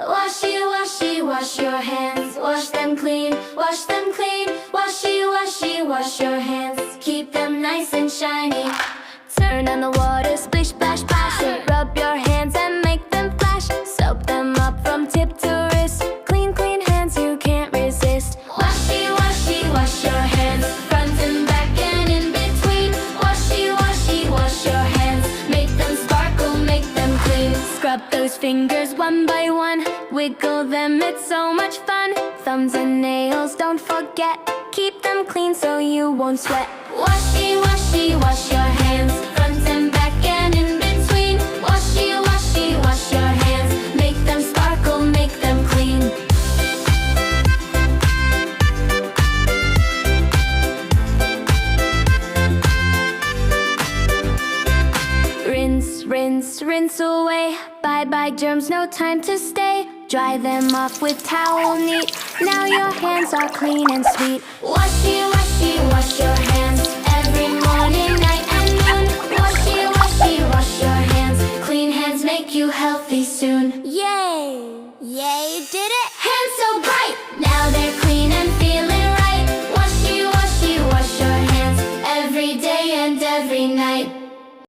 Washy, washy, wash your hands. Wash them clean, wash them clean. Washy, washy, wash your hands. Keep them nice and shiny. Turn on the water, splish, splash, splash. Rub your hands and make them flash. Soap them up from tip to wrist. Clean, clean hands, you can't resist. Washy, washy, wash your hands. Front and back and in between. Washy, washy, wash your hands. Make them sparkle, make them clean. Scrub those fingers one by one. Wiggle them, it's so much fun. Thumbs and nails, don't forget. Keep them clean so you won't sweat. Washy, washy, wash your hands. Front and back and in between. Washy, washy, wash your hands. Make them sparkle, make them clean. Rinse, rinse, rinse away. Bye bye germs, no time to stay. Dry them off with towel neat. Now your hands are clean and sweet. Washy, washy, wash your hands. Every morning, night and noon. Washy, washy, wash your hands. Clean hands make you healthy soon. Yay! Yay, did it! Hands so bright! Now they're